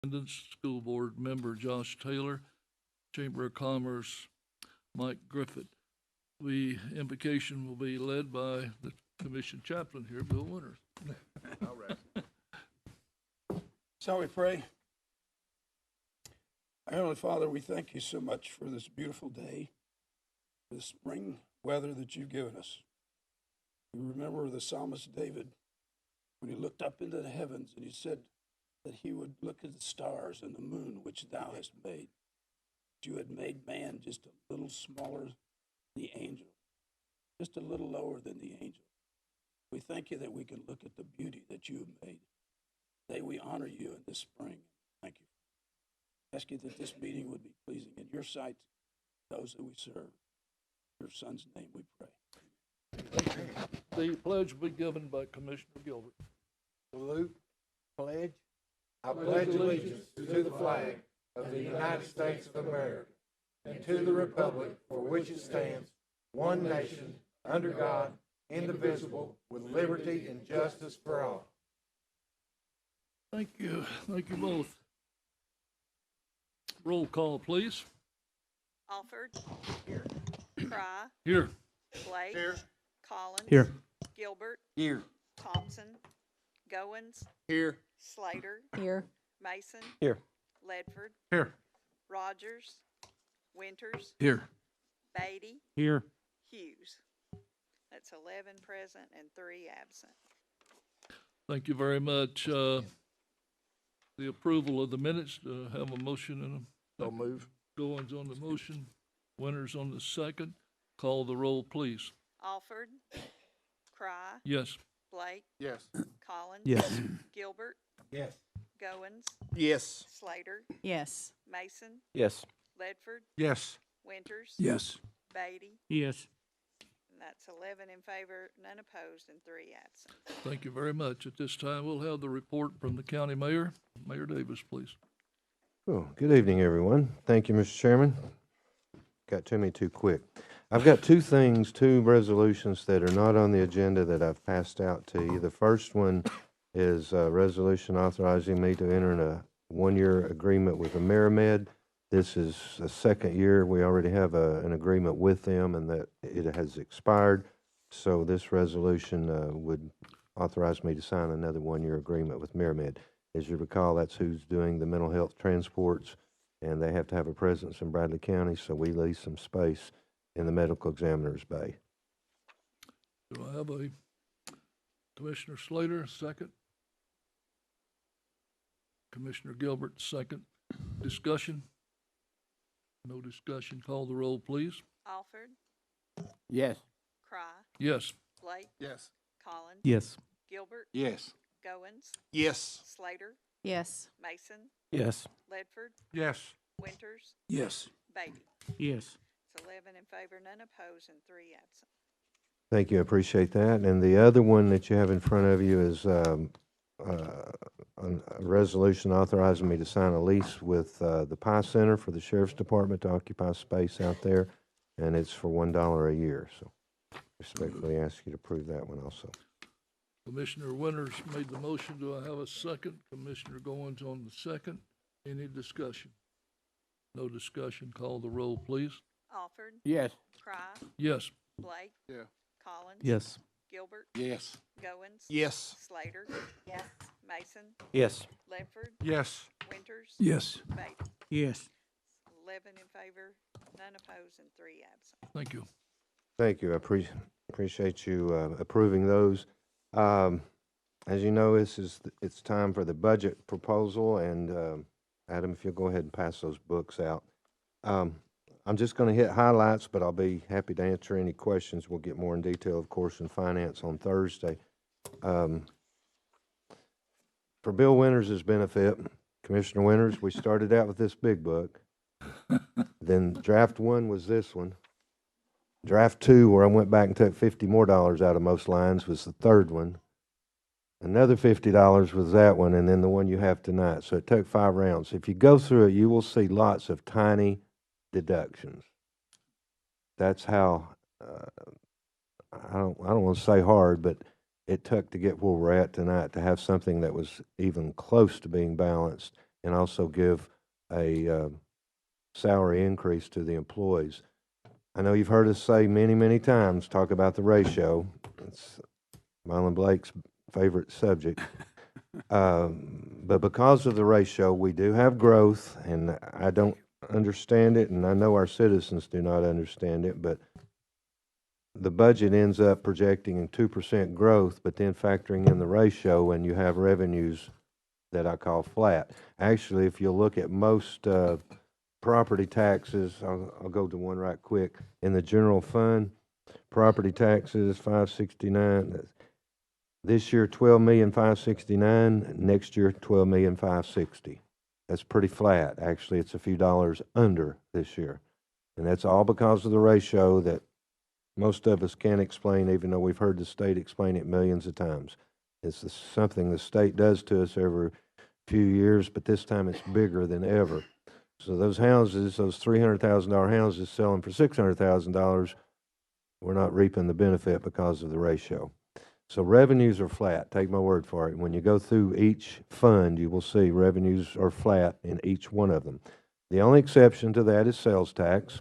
Superintendent, School Board Member Josh Taylor, Chamber of Commerce Mike Griffith. Invocation will be led by the Commission Chaplain here, Bill Winters. All right. Shall we pray? Our Heavenly Father, we thank you so much for this beautiful day, this spring weather that you've given us. We remember the psalmist David when he looked up into the heavens and he said that he would look at the stars and the moon which thou hast made. You had made man just a little smaller than the angel, just a little lower than the angel. We thank you that we can look at the beauty that you have made. Today we honor you in this spring. Thank you. I ask you that this meeting would be pleasing in your sight, those that we serve. In your Son's name we pray. The pledge will be given by Commissioner Gilbert. Salute, pledge. I pledge allegiance to the flag of the United States of America and to the republic for which it stands, one nation, under God, indivisible, with liberty and justice for all. Thank you. Thank you both. Roll call, please. Alford. Here. Cry. Here. Blake. Here. Collins. Here. Gilbert. Here. Thompson. Goins. Here. Slater. Here. Mason. Here. Ledford. Here. Rogers. Winters. Here. Beatty. Here. Hughes. That's 11 present and 3 absent. Thank you very much. The approval of the minutes, have a motion and a So move. Goins on the motion, Winters on the second. Call the roll, please. Alford. Cry. Yes. Blake. Yes. Collins. Yes. Gilbert. Yes. Goins. Yes. Slater. Yes. Mason. Yes. Ledford. Yes. Winters. Yes. Beatty. Yes. And that's 11 in favor, none opposed, and 3 absent. Thank you very much. At this time, we'll have the report from the county mayor. Mayor Davis, please. Oh, good evening, everyone. Thank you, Mr. Chairman. Got to me too quick. I've got two resolutions that are not on the agenda that I've passed out to you. The first one is a resolution authorizing me to enter in a one-year agreement with Amerimed. This is the second year. We already have an agreement with them and that it has expired. So this resolution would authorize me to sign another one-year agreement with Amerimed. As you recall, that's who's doing the mental health transports, and they have to have a presence in Bradley County, so we lease some space in the medical examiner's bay. Do I have a Commissioner Slater, second? Commissioner Gilbert, second. Discussion? No discussion. Call the roll, please. Alford. Yes. Cry. Yes. Blake. Yes. Collins. Yes. Gilbert. Yes. Goins. Yes. Slater. Yes. Mason. Yes. Ledford. Yes. Winters. Yes. Beatty. Yes. It's 11 in favor, none opposed, and 3 absent. Thank you, I appreciate that. And the other one that you have in front of you is a resolution authorizing me to sign a lease with the Pie Center for the Sheriff's Department to occupy space out there, and it's for $1 a year. So respectfully ask you to approve that one also. Commissioner Winters made the motion. Do I have a second? Commissioner Goins on the second. Any discussion? No discussion. Call the roll, please. Alford. Yes. Cry. Yes. Blake. Yeah. Collins. Yes. Gilbert. Yes. Goins. Yes. Slater. Yes. Mason. Yes. Ledford. Yes. Winters. Yes. Beatty. Yes. 11 in favor, none opposed, and 3 absent. Thank you. Thank you. I appreciate you approving those. As you know, it's time for the budget proposal, and Adam, if you'll go ahead and pass those books out. I'm just going to hit highlights, but I'll be happy to answer any questions. We'll get more in detail, of course, in finance on Thursday. For Bill Winters' benefit, Commissioner Winters, we started out with this big book. Then draft 1 was this one. Draft 2, where I went back and took $50 more out of most lines, was the third one. Another $50 was that one, and then the one you have tonight. So it took 5 rounds. If you go through it, you will see lots of tiny deductions. That's how, I don't want to say hard, but it took to get where we're at tonight to have something that was even close to being balanced. and also give a salary increase to the employees. I know you've heard us say many, many times, talk about the ratio. It's Marlon Blake's favorite subject. But because of the ratio, we do have growth, and I don't understand it, and I know our citizens do not understand it, but the budget ends up projecting 2% growth, but then factoring in the ratio, and you have revenues that I call flat. Actually, if you look at most property taxes, I'll go to one right quick. In the general fund, property taxes, 569. This year, 12,569,000. Next year, 12,560,000. That's pretty flat. Actually, it's a few dollars under this year. And that's all because of the ratio that most of us can't explain, even though we've heard the state explain it millions of times. It's something the state does to us every few years, but this time it's bigger than ever. So those houses, those $300,000 houses selling for $600,000, we're not reaping the benefit because of the ratio. So revenues are flat. Take my word for it. When you go through each fund, you will see revenues are flat in each one of them. The only exception to that is sales tax.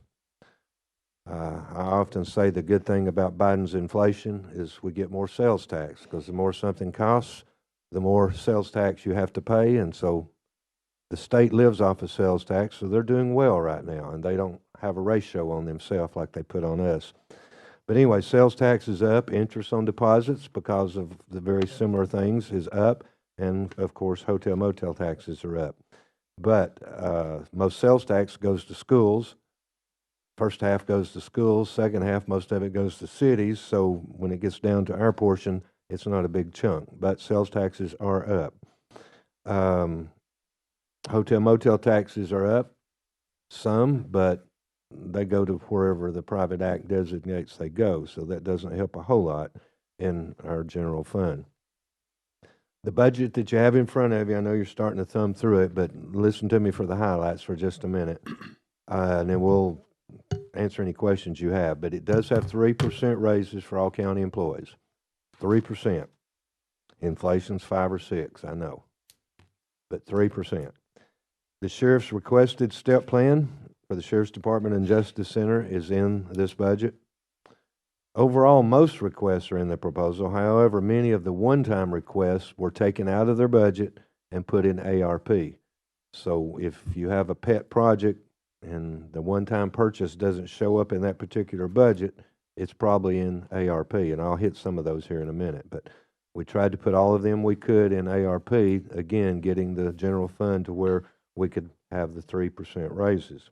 I often say the good thing about Biden's inflation is we get more sales tax, because the more something costs, the more sales tax you have to pay. And so the state lives off of sales tax, so they're doing well right now, and they don't have a ratio on themselves like they put on us. But anyway, sales tax is up, interest on deposits because of the very similar things is up, and of course hotel motel taxes are up. But most sales tax goes to schools. First half goes to schools, second half most of it goes to cities, so when it gets down to our portion, it's not a big chunk, but sales taxes are up. Hotel motel taxes are up some, but they go to wherever the private act designates they go, so that doesn't help a whole lot in our general fund. The budget that you have in front of you, I know you're starting to thumb through it, but listen to me for the highlights for just a minute, and then we'll answer any questions you have. But it does have 3% raises for all county employees. 3%. Inflation's 5 or 6, I know, but 3%. The sheriff's requested step plan for the Sheriff's Department and Justice Center is in this budget. Overall, most requests are in the proposal. However, many of the one-time requests were taken out of their budget and put in ARP. So if you have a pet project and the one-time purchase doesn't show up in that particular budget, it's probably in ARP, and I'll hit some of those here in a minute. But we tried to put all of them we could in ARP, again, getting the general fund to where we could have the 3% raises.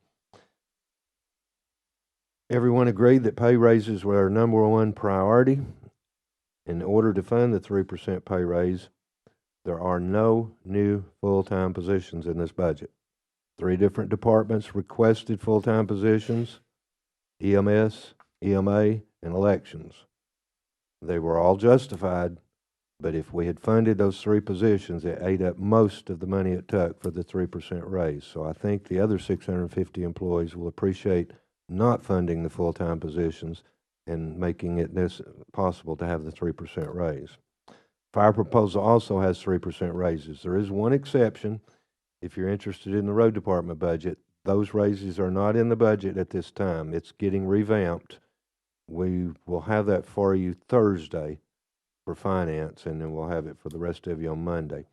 Everyone agreed that pay raises were our number one priority. In order to fund the 3% pay raise, there are no new full-time positions in this budget. 3 different departments requested full-time positions: EMS, EMA, and elections. They were all justified, but if we had funded those 3 positions, it ate up most of the money it took for the 3% raise. So I think the other 650 employees will appreciate not funding the full-time positions and making it possible to have the 3% raise. Fire proposal also has 3% raises. There is one exception. If you're interested in the road department budget, those raises are not in the budget at this time. It's getting revamped. We will have that for you Thursday for finance, and then we'll have it for the rest of you on Monday.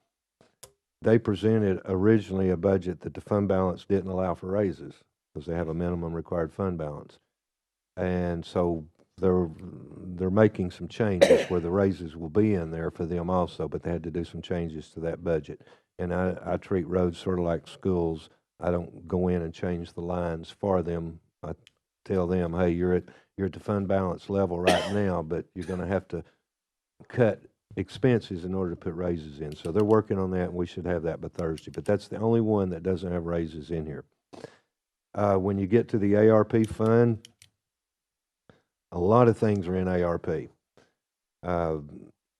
They presented originally a budget that the fund balance didn't allow for raises, because they have a minimum required fund balance. And so they're making some changes where the raises will be in there for them also, but they had to do some changes to that budget. And I treat roads sort of like schools. I don't go in and change the lines for them. I tell them, hey, you're at the fund balance level right now, but you're going to have to cut expenses in order to put raises in. So they're working on that, and we should have that by Thursday. But that's the only one that doesn't have raises in here. When you get to the ARP fund, a lot of things are in ARP.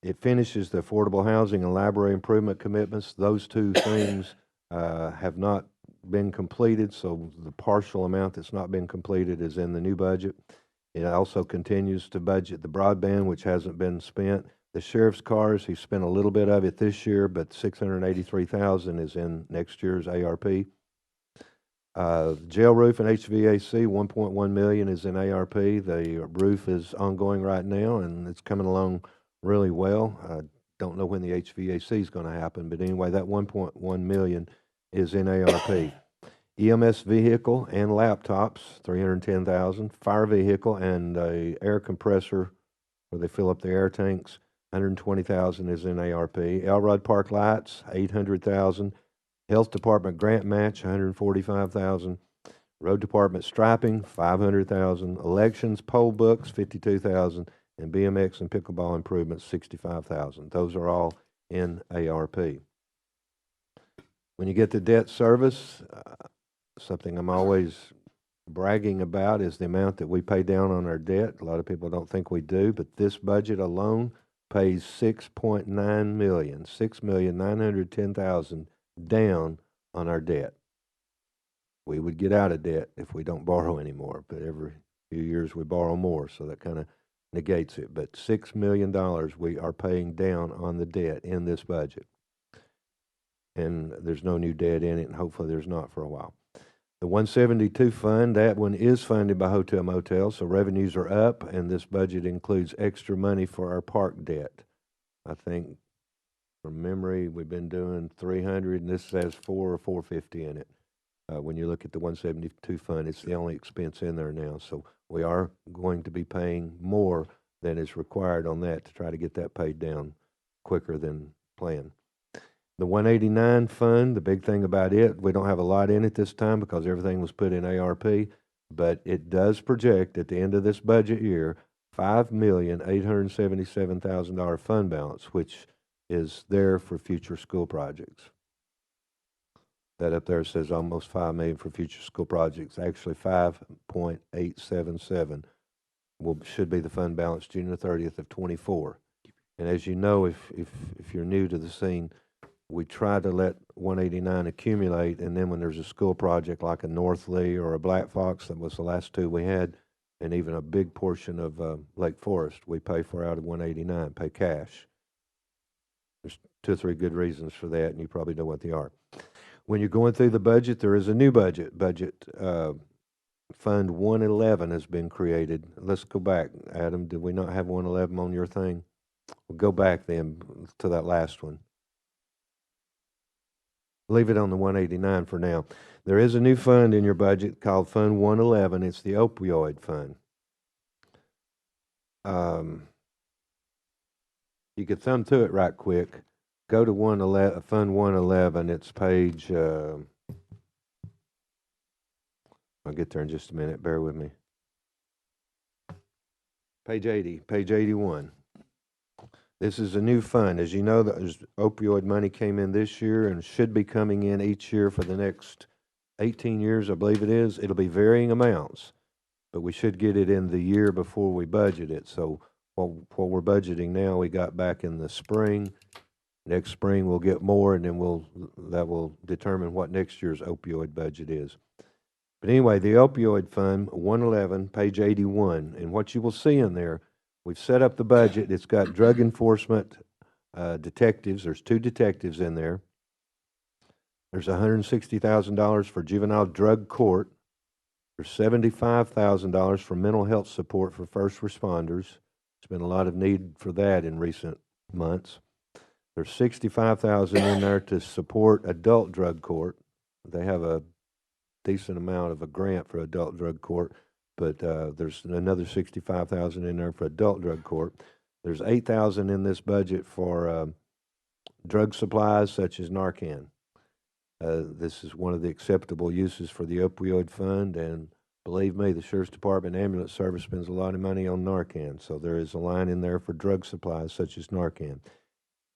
It finishes the affordable housing and library improvement commitments. Those 2 things have not been completed, so the partial amount that's not been completed is in the new budget. It also continues to budget the broadband, which hasn't been spent. The sheriff's cars, he spent a little bit of it this year, but 683,000 is in next year's ARP. Jail roof and HVAC, 1.1 million is in ARP. The roof is ongoing right now, and it's coming along really well. I don't know when the HVAC is going to happen, but anyway, that 1.1 million is in ARP. EMS vehicle and laptops, 310,000. Fire vehicle and a air compressor where they fill up the air tanks, 120,000 is in ARP. Elrod Park lights, 800,000. Health Department grant match, 145,000. Road Department striping, 500,000. Elections poll books, 52,000, and BMX and pickleball improvements, 65,000. Those are all in ARP. When you get to debt service, something I'm always bragging about is the amount that we pay down on our debt. A lot of people don't think we do, but this budget alone pays $6.9 million, $6,910,000 down on our debt. We would get out of debt if we don't borrow anymore, but every few years we borrow more, so that kind of negates it. But $6 million we are paying down on the debt in this budget. And there's no new debt in it, and hopefully there's not for a while. The 172 fund, that one is funded by hotel motel, so revenues are up, and this budget includes extra money for our park debt. I think from memory, we've been doing 300, and this has 4 or 450 in it. When you look at the 172 fund, it's the only expense in there now. So we are going to be paying more than is required on that to try to get that paid down quicker than planned. The 189 fund, the big thing about it, we don't have a lot in it this time because everything was put in ARP, but it does project at the end of this budget year, $5,877,000 fund balance, which is there for future school projects. That up there says almost $5 million for future school projects. Actually, 5.877 should be the fund balance June the 30th of 24. And as you know, if you're new to the scene, we try to let 189 accumulate, and then when there's a school project like a North Lee or a Black Fox, that was the last two we had, and even a big portion of Lake Forest, we pay for out of 189, pay cash. There's 2 or 3 good reasons for that, and you probably know what they are. When you're going through the budget, there is a new budget. Fund 111 has been created. Let's go back, Adam. Did we not have 111 on your thing? We'll go back then to that last one. Leave it on the 189 for now. There is a new fund in your budget called Fund 111. It's the opioid fund. You could thumb through it right quick. Go to Fund 111. It's page, I'll get there in just a minute. Bear with me. Page 80, page 81. This is a new fund. As you know, the opioid money came in this year and should be coming in each year for the next 18 years, I believe it is. It'll be varying amounts, but we should get it in the year before we budget it. So what we're budgeting now, we got back in the spring. Next spring we'll get more, and then that will determine what next year's opioid budget is. But anyway, the opioid fund, 111, page 81, and what you will see in there, we've set up the budget. It's got drug enforcement detectives. There's 2 detectives in there. There's $160,000 for juvenile drug court. There's $75,000 for mental health support for first responders. There's been a lot of need for that in recent months. There's $65,000 in there to support adult drug court. They have a decent amount of a grant for adult drug court, but there's another $65,000 in there for adult drug court. There's $8,000 in this budget for drug supplies such as Narcan. This is one of the acceptable uses for the opioid fund, and believe me, the Sheriff's Department Ambulance Service spends a lot of money on Narcan, so there is a line in there for drug supplies such as Narcan.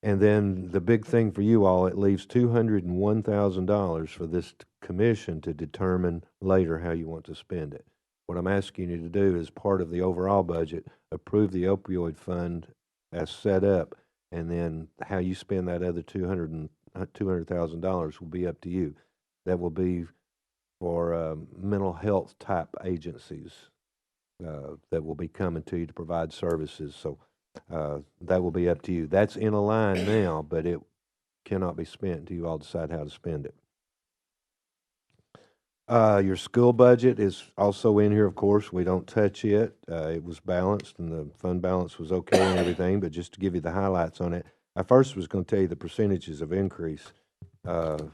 And then the big thing for you all, it leaves $201,000 for this commission to determine later how you want to spend it. What I'm asking you to do is part of the overall budget, approve the opioid fund as set up, and then how you spend that other $200,000 will be up to you. That will be for mental health type agencies that will be coming to you to provide services. So That will be up to you. That's in a line now, but it cannot be spent until you all decide how to spend it. Your school budget is also in here, of course. We don't touch it. It was balanced and the fund balance was okay and everything, but just to give you the highlights on it, I first was going to tell you the percentages of increase. The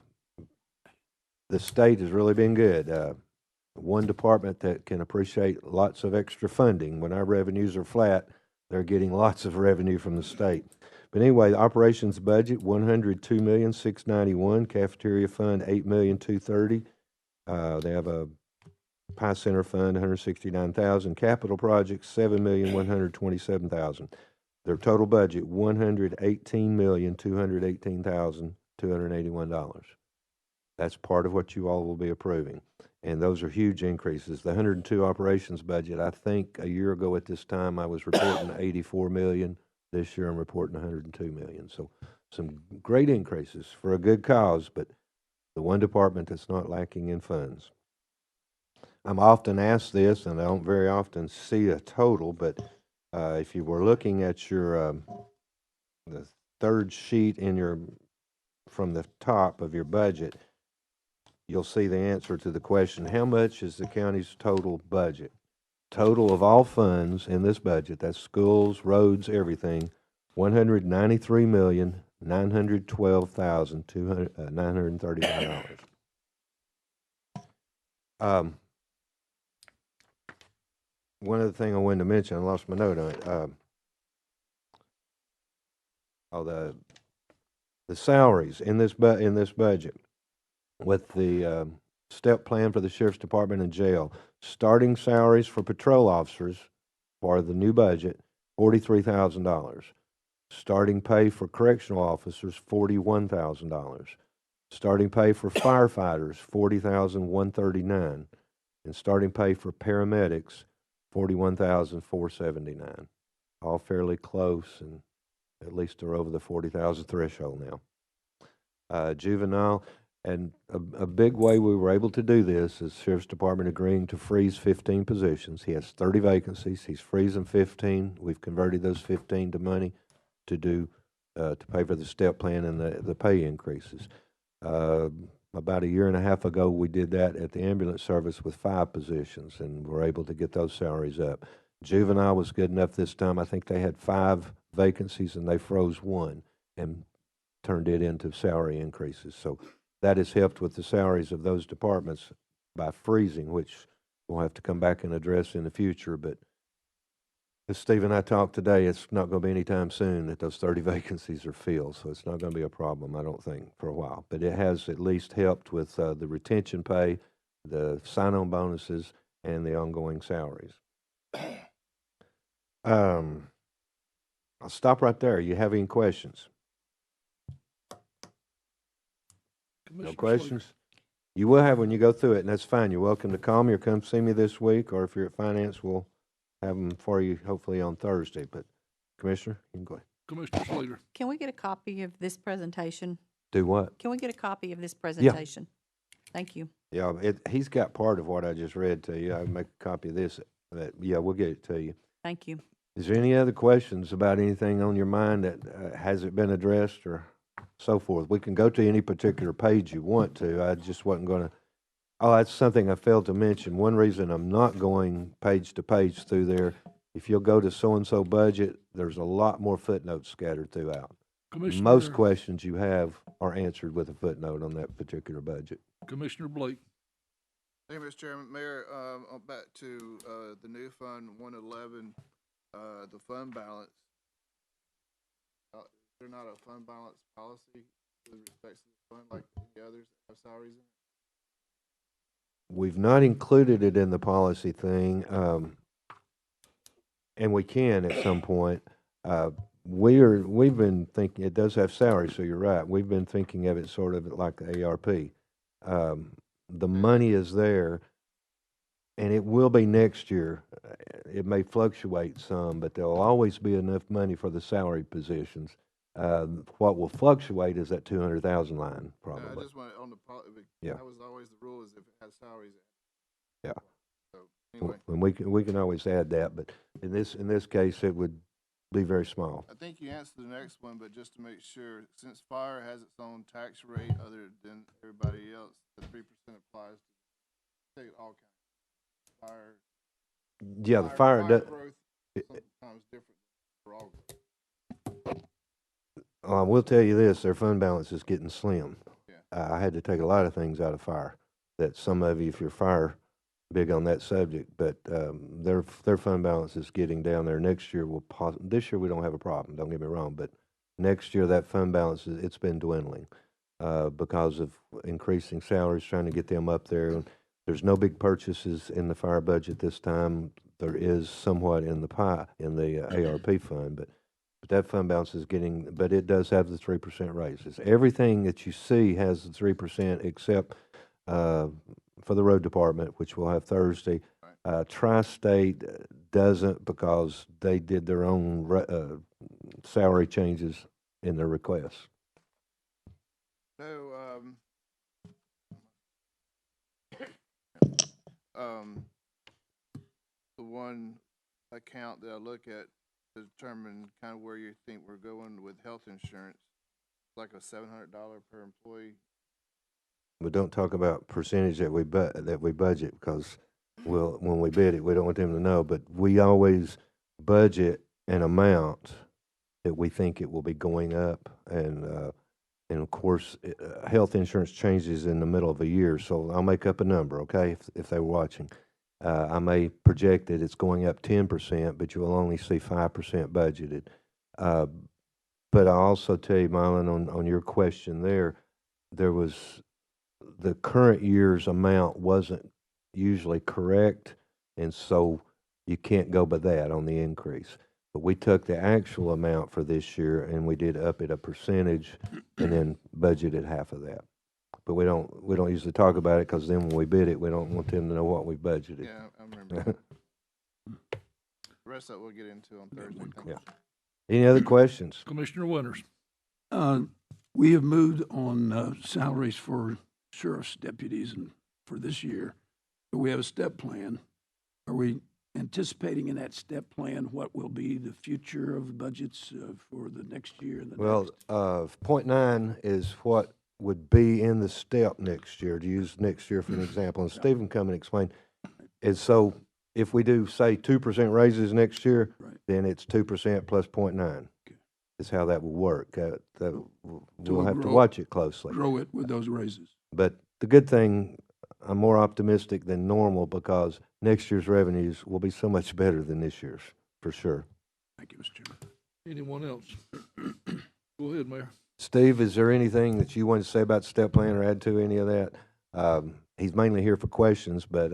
state has really been good. One department that can appreciate lots of extra funding. When our revenues are flat, they're getting lots of revenue from the state. But anyway, the operations budget, $102,691,000, cafeteria fund, $8,230,000. They have a Pie Center Fund, $169,000. Capital projects, $7,127,000. Their total budget, $118,218,281. That's part of what you all will be approving. And those are huge increases. The 102 operations budget, I think a year ago at this time, I was reporting 84 million. This year I'm reporting 102 million. So some great increases for a good cause, but the one department that's not lacking in funds. I'm often asked this, and I don't very often see a total, but if you were looking at your the third sheet in your from the top of your budget, you'll see the answer to the question, how much is the county's total budget? Total of all funds in this budget, that's schools, roads, everything, $193,912,935. One other thing I wanted to mention, I lost my note on it. The salaries in this budget with the step plan for the sheriff's department and jail. Starting salaries for patrol officers for the new budget, $43,000. Starting pay for correctional officers, $41,000. Starting pay for firefighters, $40,139, and starting pay for paramedics, $41,479. All fairly close, and at least they're over the 40,000 threshold now. Juvenile, and a big way we were able to do this is Sheriff's Department agreeing to freeze 15 positions. He has 30 vacancies. He's freezing 15. We've converted those 15 to money to do to pay for the step plan and the pay increases. About a year and a half ago, we did that at the ambulance service with 5 positions, and we're able to get those salaries up. Juvenile was good enough this time. I think they had 5 vacancies, and they froze 1 and turned it into salary increases. So that has helped with the salaries of those departments by freezing, which we'll have to come back and address in the future. But as Steve and I talked today, it's not going to be any time soon that those 30 vacancies are filled, so it's not going to be a problem, I don't think, for a while. But it has at least helped with the retention pay, the sign-on bonuses, and the ongoing salaries. I'll stop right there. You have any questions? No questions? You will have when you go through it, and that's fine. You're welcome to call me or come see me this week, or if you're at finance, we'll have them for you hopefully on Thursday. But Commissioner, you can go ahead. Commissioner Slater. Can we get a copy of this presentation? Do what? Can we get a copy of this presentation? Thank you. Yeah, he's got part of what I just read to you. I'll make a copy of this. Yeah, we'll get it to you. Thank you. Is there any other questions about anything on your mind that hasn't been addressed or so forth? We can go to any particular page you want to. I just wasn't going to. Oh, that's something I failed to mention. One reason I'm not going page to page through there, if you'll go to so-and-so budget, there's a lot more footnotes scattered throughout. Most questions you have are answered with a footnote on that particular budget. Commissioner Blake. Thank you, Mr. Chairman. Mayor, back to the new fund 111, the fund balance. Is there not a fund balance policy with respect to the fund like the others that have salaries in it? We've not included it in the policy thing, and we can at some point. We've been thinking, it does have salary, so you're right. We've been thinking of it sort of like the ARP. The money is there, and it will be next year. It may fluctuate some, but there'll always be enough money for the salary positions. What will fluctuate is that 200,000 line, probably. I just want on the Yeah. That was always the rule, is if it has salaries. Yeah. So anyway, And we can always add that, but in this case, it would be very small. I think you answered the next one, but just to make sure, since fire has its own tax rate other than everybody else, the 3% applies to take all kinds. Fire. Yeah, the fire does. Growth sometimes different for all. I will tell you this, their fund balance is getting slim. Yeah. I had to take a lot of things out of fire, that some of you, if you're fire, big on that subject, but their fund balance is getting down there. Next year, this year we don't have a problem, don't get me wrong, but next year that fund balance, it's been dwindling because of increasing salaries, trying to get them up there. And there's no big purchases in the fire budget this time. There is somewhat in the ARP fund, but that fund balance is getting, but it does have the 3% raises. Everything that you see has the 3% except for the road department, which we'll have Thursday. Tri-State doesn't because they did their own salary changes in their requests. So, the one account that I look at to determine kind of where you think we're going with health insurance, like a $700 per employee. We don't talk about percentage that we budget because when we bid it, we don't want them to know. But we always budget an amount that we think it will be going up, and of course, health insurance changes in the middle of a year. So I'll make up a number, okay? If they were watching, I may project that it's going up 10%, but you will only see 5% budgeted. But I'll also tell you, Marlon, on your question there was the current year's amount wasn't usually correct, and so you can't go by that on the increase. But we took the actual amount for this year and we did up it a percentage and then budgeted half of that. But we don't usually talk about it because then when we bid it, we don't want them to know what we budgeted. Yeah, I remember. The rest of it we'll get into on Thursday. Thank you. Any other questions? Commissioner Winters. We have moved on salaries for sheriff's deputies and for this year. We have a step plan. Are we anticipating in that step plan what will be the future of budgets for the next year? And the Well, next? 0.9 is what would be in the step next year, to use next year for an example. And Stephen come and explain. And so if we do, say, 2% raises next year, Right. then it's 2% plus 0.9. Okay. Is how that will work. We'll have to grow- watch it closely. Grow it with those raises. But the good thing, I'm more optimistic than normal because next year's revenues will be so much better than this year's, for sure. Thank you, Mr. Chairman. Anyone else? Go ahead, Mayor. Steve, is there anything that you want to say about the step plan or add to any of that? He's mainly here for questions, but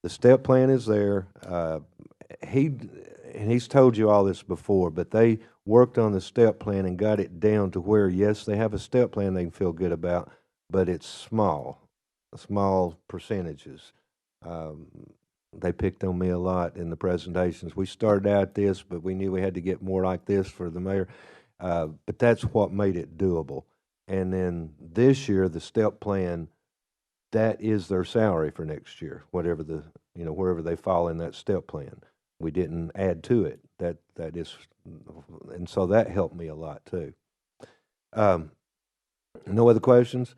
the step plan is there. He's told you all this before, but they worked on the step plan and got it down to where, yes, they have a step plan they can feel good about, but it's small percentages. They picked on me a lot in the presentations. We started out this, but we knew we had to get more like this for the mayor. But that's what made it doable. And then this year, the step plan, that is their salary for next year, whatever wherever they fall in that step plan. We didn't add to it. That is, and so that helped me a lot too. No other questions?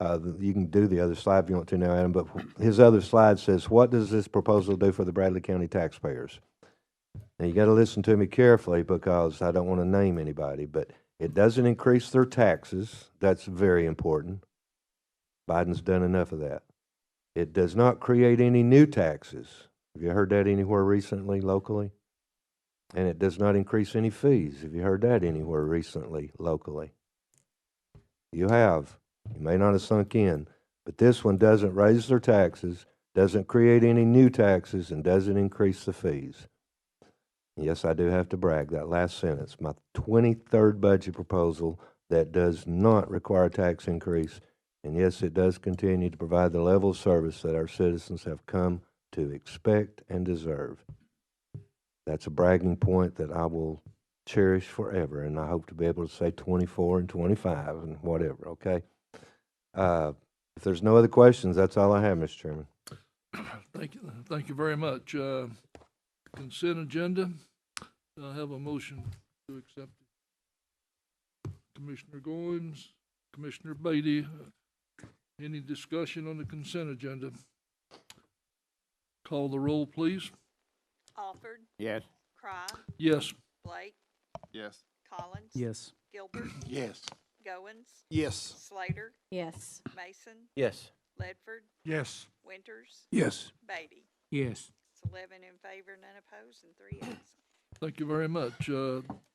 You can do the other slide if you want to now, Adam, but his other slide says, what does this proposal do for the Bradley County taxpayers? Now, you got to listen to me carefully because I don't want to name anybody, but it doesn't increase their taxes. That's very important. Biden's done enough of that. It does not create any new taxes. Have you heard that anywhere recently, locally? And it does not increase any fees. Have you heard that anywhere recently, locally? You have. You may not have sunk in, but this one doesn't raise their taxes, doesn't create any new taxes, and doesn't increase the fees. Yes, I do have to brag, that last sentence, my 23rd budget proposal that does not require a tax increase, and yes, it does continue to provide the level of service that our citizens have come to expect and deserve. That's a bragging point that I will cherish forever, and I hope to be able to say 24 and 25 and whatever, okay? If there's no other questions, that's all I have, Mr. Chairman. Thank you very much. Consent agenda. I have a motion to accept. Commissioner Goins, Commissioner Beatty, any discussion on the consent agenda? Call the roll, please. Alford, Yes. Cry, Yes. Blake, Yes. Collins. Yes. Gilbert, Yes. Goins, Yes. Slater, Yes. Mason, Yes. Ledford, Yes. Winters, Yes. Beatty. Yes. It's 11 in favor, none opposed, and 3 absent. Thank you very much.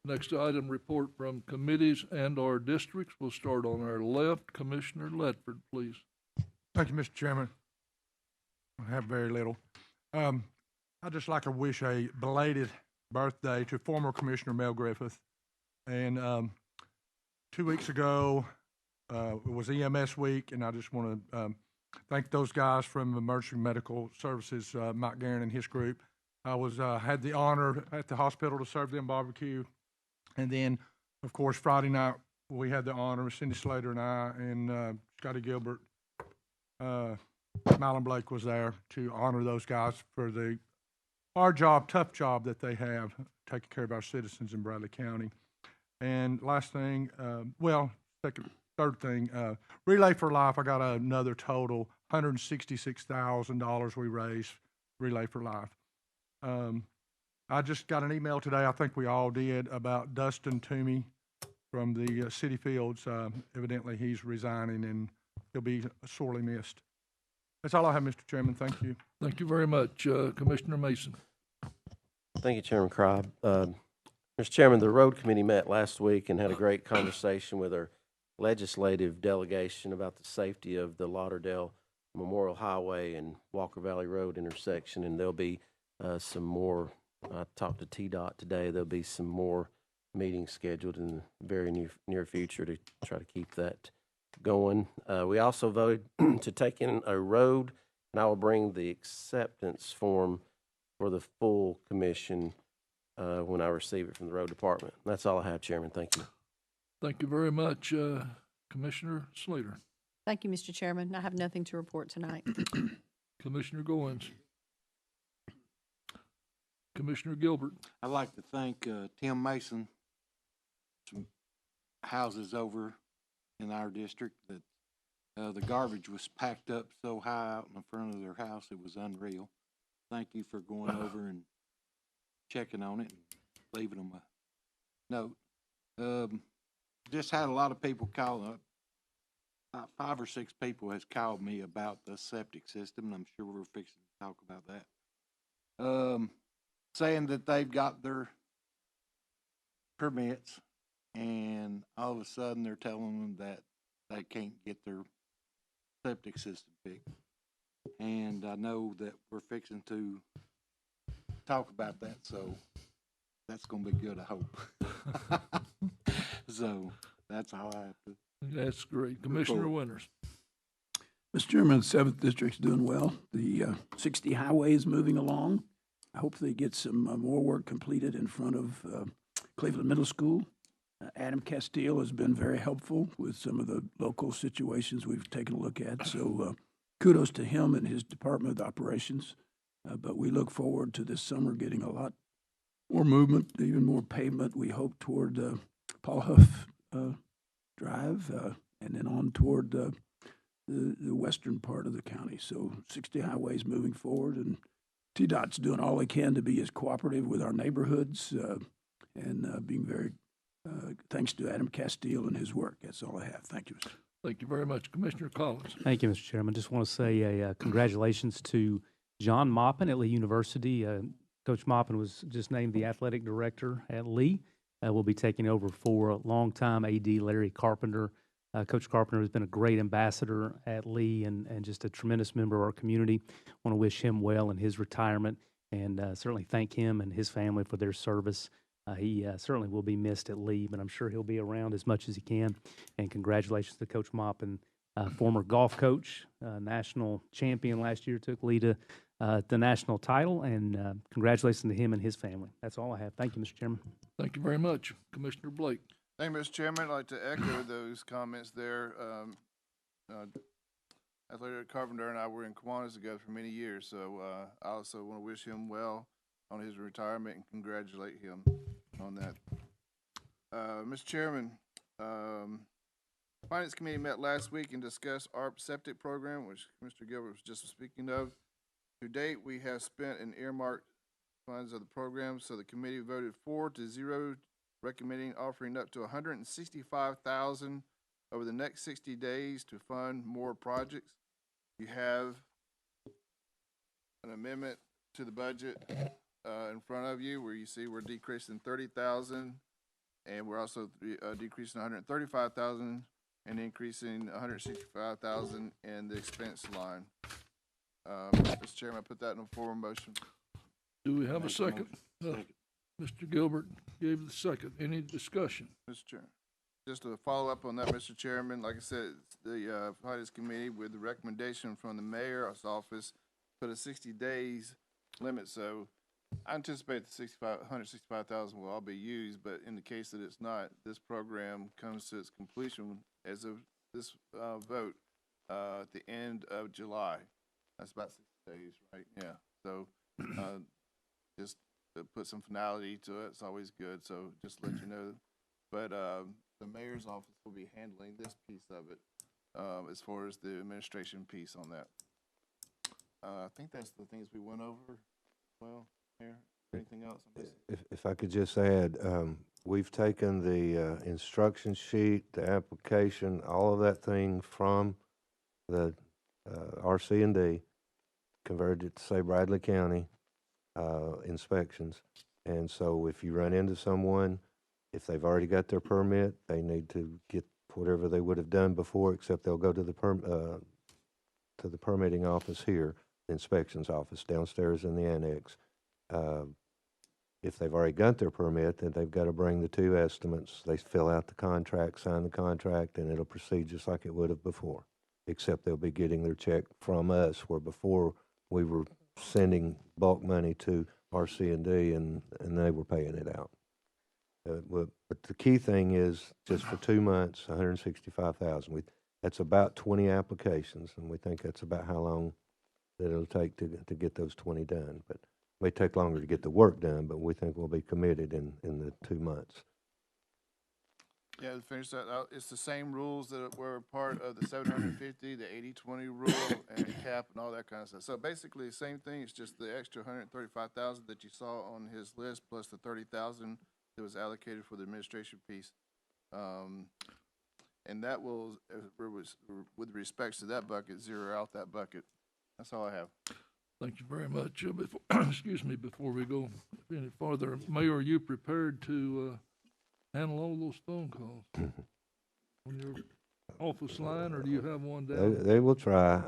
Next item, report from committees and our districts. We'll start on our left. Commissioner Ledford, please. Thank you, Mr. Chairman. I have very little. I'd just like to wish a belated birthday to former Commissioner Mel Griffith. And 2 weeks ago, it was EMS week, and I just want to thank those guys from Emergency Medical Services, Mike Guerin and his group. I was had the honor at the hospital to serve them barbecue. And then, of course, Friday night, we had the honor, Cindy Slater and I, and Scotty Gilbert, Malin Blake was there to honor those guys for the hard job, tough job that they have taking care of our citizens in Bradley County. And last thing, third thing, Relay for Life, I got another total, $166,000 we raised, Relay for Life. I just got an email today, I think we all did, about Dustin Toomey from the City Fields. Evidently, he's resigning, and he'll be sorely missed. That's all I have, Mr. Chairman. Thank you. Thank you very much. Commissioner Mason. Thank you, Chairman Cribb. Mr. Chairman, the road committee met last week and had a great conversation with our legislative delegation about the safety of the Lauderdale Memorial Highway and Walker Valley Road intersection, and there'll be some more. I talked to TDOT today. There'll be some more meetings scheduled in the very near future to try to keep that going. We also voted to take in a road, and I will bring the acceptance form for the full commission when I receive it from the road department. That's all I have, Chairman. Thank you. Thank you very much. Commissioner Slater. Thank you, Mr. Chairman. I have nothing to report tonight. Commissioner Goins. Commissioner Gilbert. I'd like to thank Tim Mason, some houses over in our district, that the garbage was packed up so high out in the front of their house, it was unreal. Thank you for going over and checking on it and leaving them a note. Just had a lot of people call up. About 5 or 6 people has called me about the septic system, and I'm sure we're fixing to talk about that. Saying that they've got their permits, and all of a sudden they're telling them that they can't get their septic system fixed. And I know that we're fixing to talk about that, so that's going to be good, I hope. So that's all I have to. That's great. Commissioner Winters. Mr. Chairman, the 7th District's doing well. The 60 highway is moving along. I hope they get some more work completed in front of Cleveland Middle School. Adam Castile has been very helpful with some of the local situations we've taken a look at. So kudos to him and his Department of Operations. But we look forward to this summer getting a lot more movement, even more pavement, we hope, toward Paul Huff Drive and then on toward the western part of the county. So 60 highways moving forward, and TDOT's doing all they can to be as cooperative with our neighborhoods and being very, thanks to Adam Castile and his work. That's all I have. Thank you, Mr. Thank you very much. Commissioner Collins. Thank you, Mr. Chairman. Just want to say congratulations to John Maupin at Lee University. Coach Maupin was just named the athletic director at Lee. Will be taking over for a longtime AD Larry Carpenter. Coach Carpenter has been a great ambassador at Lee and just a tremendous member of our community. Want to wish him well in his retirement and certainly thank him and his family for their service. He certainly will be missed at Lee, but I'm sure he'll be around as much as he can. And congratulations to Coach Maupin, former golf coach, national champion last year, took Lee to the national title, and congratulations to him and his family. That's all I have. Thank you, Mr. Chairman. Thank you very much. Commissioner Blake. Thank you, Mr. Chairman. I'd like to echo those comments there. Athletic Carpenter and I were in Kiwanis together for many years, so I also want to wish him well on his retirement and congratulate him. on that. Mr. Chairman, Finance Committee met last week and discussed ARP septic program, which Mr. Gilbert was just speaking of. To date, we have spent and earmarked funds of the program, so the committee voted 4-0, recommending offering up to $165,000 over the next 60 days to fund more projects. You have an amendment to the budget in front of you where you see we're decreasing 30,000, and we're also decreasing 135,000 and increasing 165,000 in the expense line. Mr. Chairman, I put that in a form of motion. Do we have a Make a second? motion. Mr. Gilbert gave the second. Any discussion? Mr. Chairman, just to follow up on that, Mr. Chairman, like I said, the Finance Committee, with the recommendation from the mayor's office, put a 60 days limit. So I anticipate the 165,000 will all be used, but in the case that it's not, this program comes to its completion as of this vote at the end of July. That's about 60 days, right? Yeah. So just to put some finality to it, it's always good. So just to let you know. But the mayor's office will be handling this piece of it as far as the administration piece on that. I think that's the things we went over. Well, Mayor, anything else? If I could just add, we've taken the instruction sheet, the application, all of that thing from the RC&D, converted it to say Bradley County inspections. And so if you run into someone, if they've already got their permit, they need to get whatever they would have done before, except they'll go to the permitting office here, the inspections office downstairs in the annex. If they've already got their permit, then they've got to bring the two estimates. They fill out the contract, sign the contract, and it'll proceed just like it would have before, except they'll be getting their check from us, where before we were sending bulk money to RC&D and they were paying it out. But the key thing is just for 2 months, 165,000. That's about 20 applications, and we think that's about how long that it'll take to get those 20 done. But it may take longer to get the work done, but we think we'll be committed in the 2 months. Yeah, to finish that out, it's the same rules that were part of the 750, the 80-20 rule, and the cap and all that kind of stuff. So basically, the same thing. It's just the extra 135,000 that you saw on his list, plus the 30,000 that was allocated for the administration piece. And that will, with respects to that bucket, zero out that bucket. That's all I have. Thank you very much. Before, excuse me, before we go any farther, Mayor, are you prepared to handle all those phone calls on your office line, or do you have one down? They will try.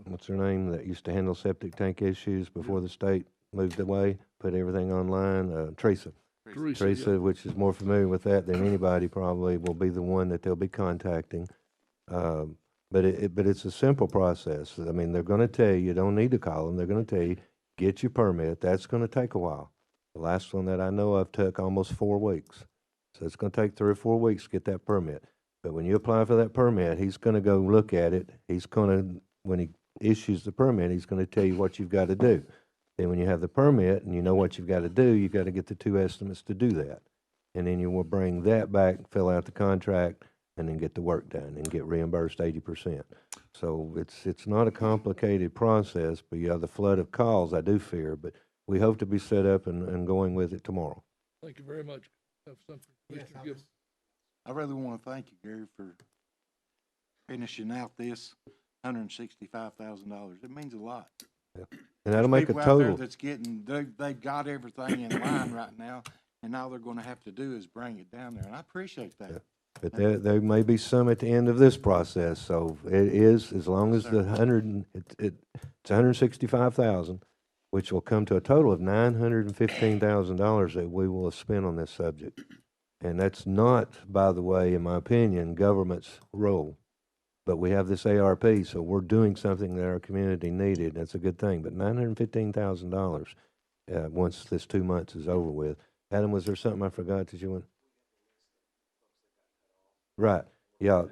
What's her name that used to handle septic tank issues before the state moved away, put everything online? Teresa, Teresa, yeah. which is more familiar with that than anybody, probably will be the one that they'll be contacting. But it's a simple process. I mean, they're going to tell you don't need to call them. They're going to tell you, get your permit. That's going to take a while. The last one that I know of took almost 4 weeks. So it's going to take 3 or 4 weeks to get that permit. But when you apply for that permit, he's going to go look at it. He's going to, when he issues the permit, he's going to tell you what you've got to do. Then when you have the permit and you know what you've got to do, you've got to get the 2 estimates to do that. And then you will bring that back, fill out the contract, and then get the work done and get reimbursed 80%. So it's not a complicated process, but you have the flood of calls, I do fear, but we hope to be set up and going with it tomorrow. Thank you very much. Have something, Yes, Mr. Gibbs. I really want to thank you, Gary, for finishing out this $165,000. It means a lot. Yeah. And that'll make a People out there total. that's getting, they've got everything in line right now, and all they're going to have to do is bring it down there, and I appreciate that. Yeah. But there may be some at the end of this process, so it is, as long as the it's 165,000, which will come to a total of $915,000 that we will have spent on this subject. And that's not, by the way, in my opinion, government's role. But we have this ARP, so we're doing something that our community needed. That's a good thing. But $915,000 once this 2 months is over with. Adam, was there something I forgot that you want? Right. Yeah.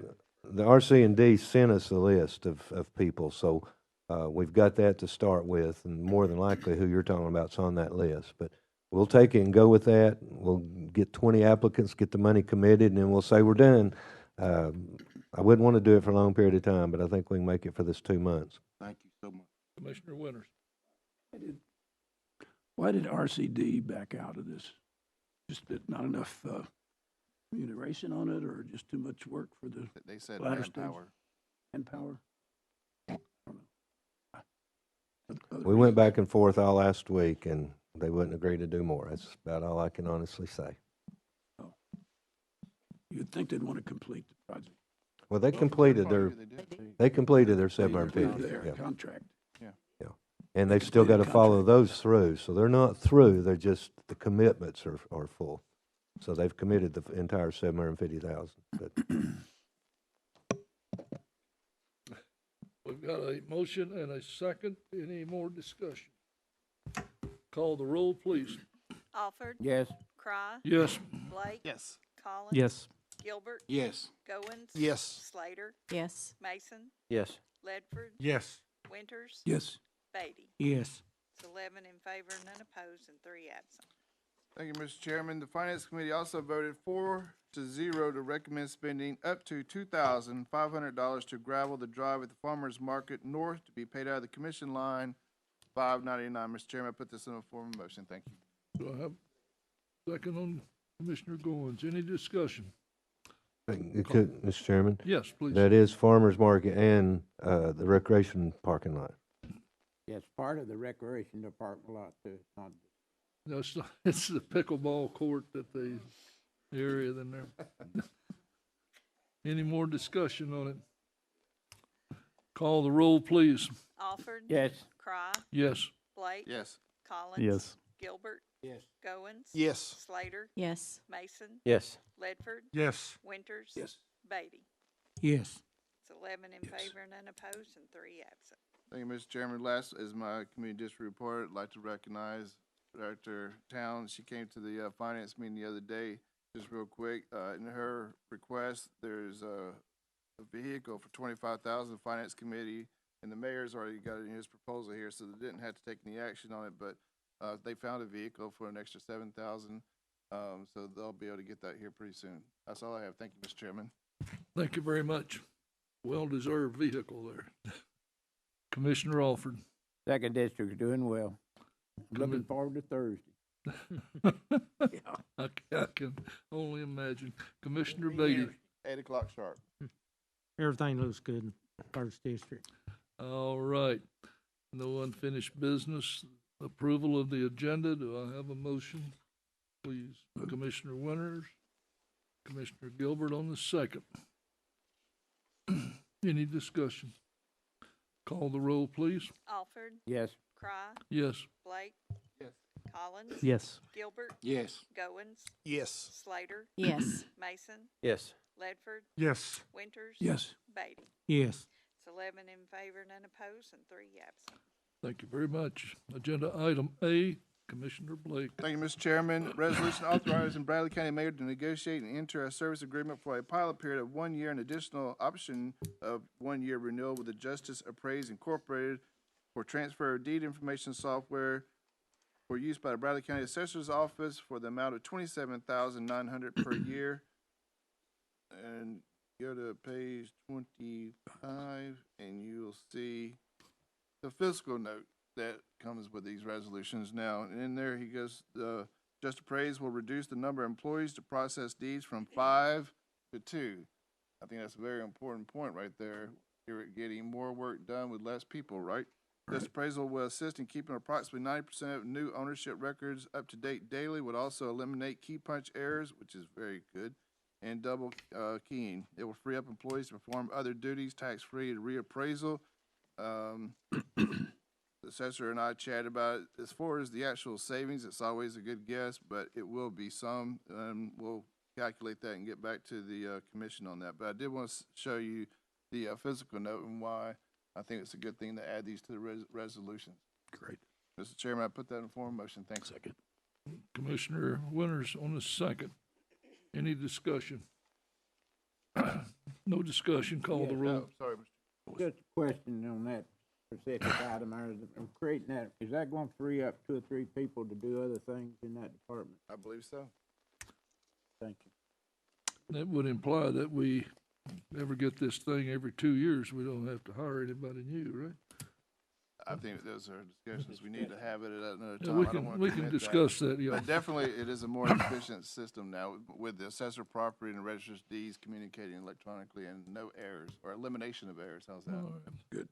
The RC&D sent us a list of people, so we've got that to start with, and more than likely who you're talking about is on that list. But we'll take it and go with that. We'll get 20 applicants, get the money committed, and then we'll say we're done. I wouldn't want to do it for a long period of time, but I think we can make it for this 2 months. Thank you so much. Commissioner Winters. Why did RCD back out of this? Just that not enough remuneration on it, or just too much work for the They said latter stage? manpower. Manpower? We went back and forth all last week, and they wouldn't agree to do more. That's about all I can honestly say. You'd think they'd want to complete the project. Well, they completed their, they completed their Their 750, yeah. contract. And they've still got to completed follow contract. those through, so they're not through, they're just, the commitments are full. So they've committed the entire 750,000, but We've got a motion and a second. Any more discussion? Call the roll, please. Alford. Yes. Cry. Yes. Blake. Yes. Collins. Yes. Gilbert. Yes. Goins. Yes. Slater. Yes. Mason. Yes. Ledford. Yes. Winters. Yes. Beatty. Yes. It's 11 in favor, none opposed, and 3 absent. Thank you, Mr. Chairman. The Finance Committee also voted 4-0 to recommend spending up to $2,500 to gravel the drive at the Farmers Market North to be paid out of the commission line 599. Mr. Chairman, I put this in a form of motion. Thank you. Do I have a second on Commissioner Goins? Any discussion? it could, Mr. Chairman, Yes, please. that is farmer's market and the recreation parking lot. Yes, part of the recreation department lot too. Not No, it's the pickleball court that they, the area in there. Any more discussion on it? Call the roll, please. Alford. yes. Cry. Yes. Blake. Yes. Collins. Yes. Gilbert. Yes. Goins. Yes. Slater. Yes. Mason. Yes. Ledford. Yes. Winters. Yes. Beatty. Yes. It's 11 in Yes. favor, none opposed, and 3 absent. Thank you, Mr. Chairman. Last is my community district report. I'd like to recognize Director Towns. She came to the finance meeting the other day, just real quick. In her request, there's a vehicle for $25,000. Finance Committee and the mayor's already got it in his proposal here, so they didn't have to take any action on it. But they found a vehicle for an extra $7,000, so they'll be able to get that here pretty soon. That's all I have. Thank you, Mr. Chairman. Thank you very much. Well-deserved vehicle there. Commissioner Alford. Second district's doing well. Looking Commi- forward to Thursday. I can only imagine. Commissioner Beatty. 8 o'clock sharp. Everything looks good in First District. All right. No unfinished business. Approval of the agenda. Do I have a motion? Please. Commissioner Winters, Commissioner Gilbert on the second. Any discussion? Call the roll, please. Alford. Yes. Cry. Yes. Blake. Yes. Collins. Yes. Gilbert. Yes. Goins. Yes. Slater. Yes. Mason. Yes. Ledford. Yes. Winters. Yes. Beatty. Yes. It's 11 in favor, none opposed, and 3 absent. Thank you very much. Agenda item A, Commissioner Blake. Thank you, Mr. Chairman. Resolution authorizing Bradley County Mayor to negotiate and enter a service agreement for a pilot period of 1 year and additional option of 1 year renewal with the Just Appraised Incorporated for transfer of deed information software for use by the Bradley County Assessor's Office for the amount of $27,900 per year. And go to page 25 and you'll see the fiscal note that comes with these resolutions now. And in there, he goes, Just Appraised will reduce the number of employees to process deeds from 5 to 2. I think that's a very important point right there. You're getting more work done with less people, right? Just Appraisal will assist in keeping approximately 90% of new ownership records up to date daily, would also eliminate key punch errors, which is very good, and double keying. It will free up employees to perform other duties, tax-free reappraisal. The assessor and I chatted about it. As far as the actual savings, it's always a good guess, but it will be some. We'll calculate that and get back to the commission on that. But I did want to show you the physical note and why I think it's a good thing to add these to the resolutions. Great. Mr. Chairman, I put that in form of motion. Thanks. Second. Commissioner Winters on the second. Any discussion? No discussion. Call the roll. Oh, sorry, Mr. Just a question on that. specific item, I'm creating that, is that gonna free up 2 or 3 people to do other things in that department? I believe so. Thank you. That would imply that we ever get this thing every 2 years, we don't have to hire anybody new, right? I think those are discussions we need to have it at another Yeah, time. I don't wanna we can commit that. discuss that, yeah. But definitely, it is a more efficient system now with the assessor property and the register's deeds communicating electronically and no errors or elimination of errors. How's that? All right. Good.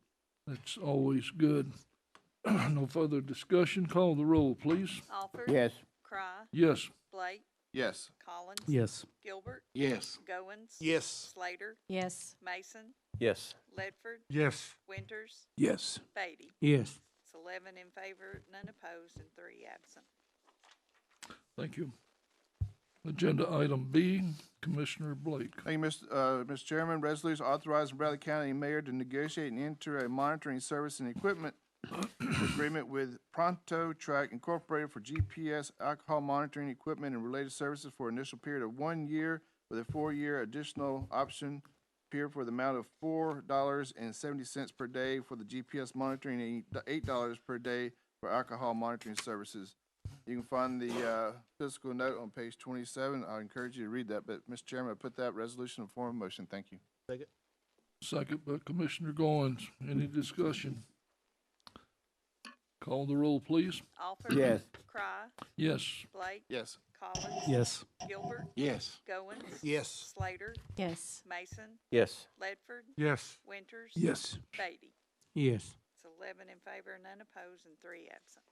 That's always good. No further discussion. Call the roll, please. Alford. Yes. Cry. Yes. Blake. Yes. Collins. Yes. Gilbert. Yes. Goins. Yes. Slater. Yes. Mason. Yes. Ledford. Yes. Winters. Yes. Beatty. Yes. It's 11 in favor, none opposed, and 3 absent. Thank you. Agenda item B, Commissioner Blake. Thank you, Mr. Chairman. Resolution authorizing Bradley County Mayor to negotiate and enter a monitoring service and equipment agreement with Pronto Track Incorporated for GPS alcohol monitoring equipment and related services for initial period of 1 year with a 4-year additional option period for the amount of $4.70 per day for the GPS monitoring and $8 per day for alcohol monitoring services. You can find the fiscal note on page 27. I encourage you to read that, but Mr. Chairman, I put that resolution in form of motion. Thank you. Second by Commissioner Goins. Any discussion? Call the roll, please. Alford. Yes. Cry. Yes. Blake. Yes. Collins. Yes. Gilbert. Yes. Goins. Yes. Slater. Yes. Mason. Yes. Ledford. Yes. Winters. Yes. Beatty. Yes. It's 11 in favor, none opposed, and 3 absent.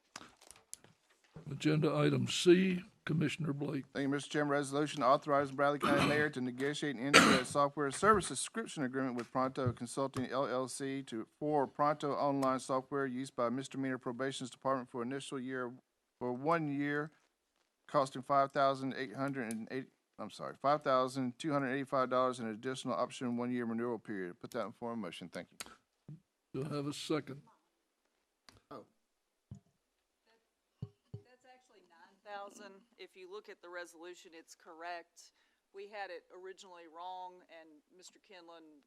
Agenda item C, Commissioner Blake. Thank you, Mr. Chairman. Resolution authorizing Bradley County Mayor to negotiate and enter a software service subscription agreement with Pronto Consulting LLC for Pronto online software used by Misdemeanor Probation Department for initial year, for 1 year, costing $5,285 and additional option 1 year renewal period. Put that in form of motion. Thank you. Do I have a second? That's actually 9,000. If you look at the resolution, it's correct. We had it originally wrong, and Mr. Kinlan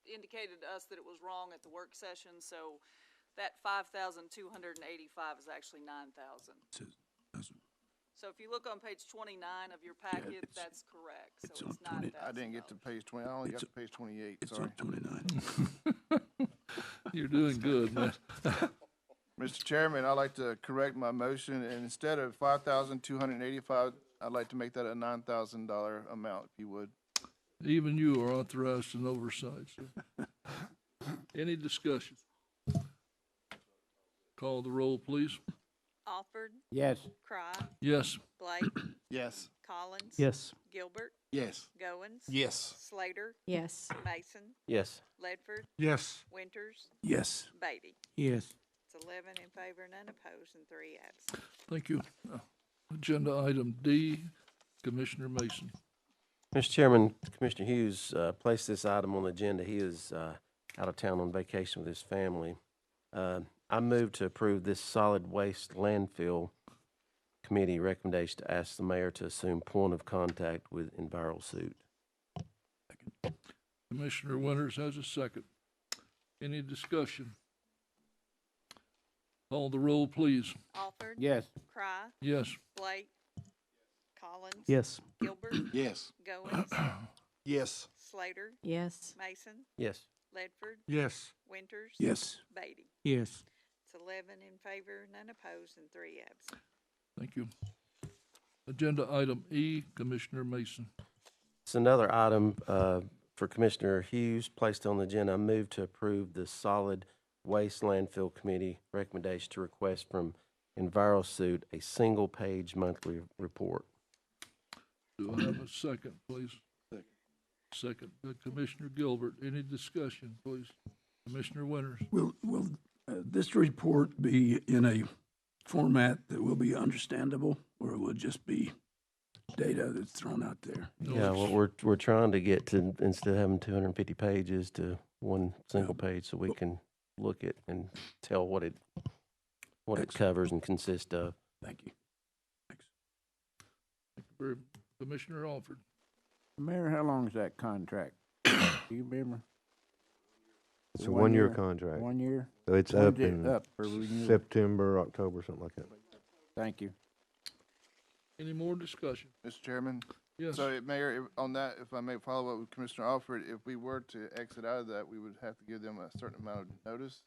indicated to us that it was wrong at the work session, so that 5,285 is actually 9,000. So if you look on page 29 of your packet, that's correct. So it's 9,000. I didn't get to page 20. I only got to page 28. Sorry. 29. You're doing good, man. Mr. Chairman, I'd like to correct my motion, and instead of 5,285, I'd like to make that a $9,000 amount, if you would. Even you are authorized in oversight, sir. Any discussion? Call the roll, please. Alford. Yes. Cry. Yes. Blake. Yes. Collins. Yes. Gilbert. Yes. Goins. Yes. Slater. Yes. Mason. Yes. Ledford. Yes. Winters. Yes. Beatty. Yes. It's 11 in favor, none opposed, and 3 absent. Thank you. Agenda item D, Commissioner Mason. Mr. Chairman, Commissioner Hughes placed this item on the agenda. He is out of town on vacation with his family. I move to approve this solid waste landfill committee recommendation to ask the mayor to assume point of contact with EnviroSuit. Commissioner Winters has a second. Any discussion? Call the roll, please. Alford. Yes. Cry. Yes. Blake. Collins. Yes. Gilbert. Yes. Goins. Yes. Slater. Yes. Mason. Yes. Ledford. Yes. Winters. Yes. Beatty. Yes. It's 11 in favor, none opposed, and 3 absent. Thank you. Agenda item E, Commissioner Mason. It's another item for Commissioner Hughes placed on the agenda. I move to approve the solid waste landfill committee recommendation to request from EnviroSuit a single-page monthly report. Do I have a second, please? Second. Commissioner Gilbert. Any discussion, please? Commissioner Winters. Will this report be in a format that will be understandable, or will it just be data that's thrown out there? Yeah, what we're trying to get to, instead of having 250 pages, to one single page, so we can look at and tell what it covers and consists of. Thank you. Thanks. Thank you very, Commissioner Alford. Mayor, how long is that contract? Do you remember? It's a 1 one-year year? contract. 1 year? So it's When's up it in up for renewal? September, October, something like that. Thank you. Any more discussion? Mr. Chairman? Yes. So, Mayor, on that, if I may follow up with Commissioner Alford, if we were to exit out of that, we would have to give them a certain amount of notice?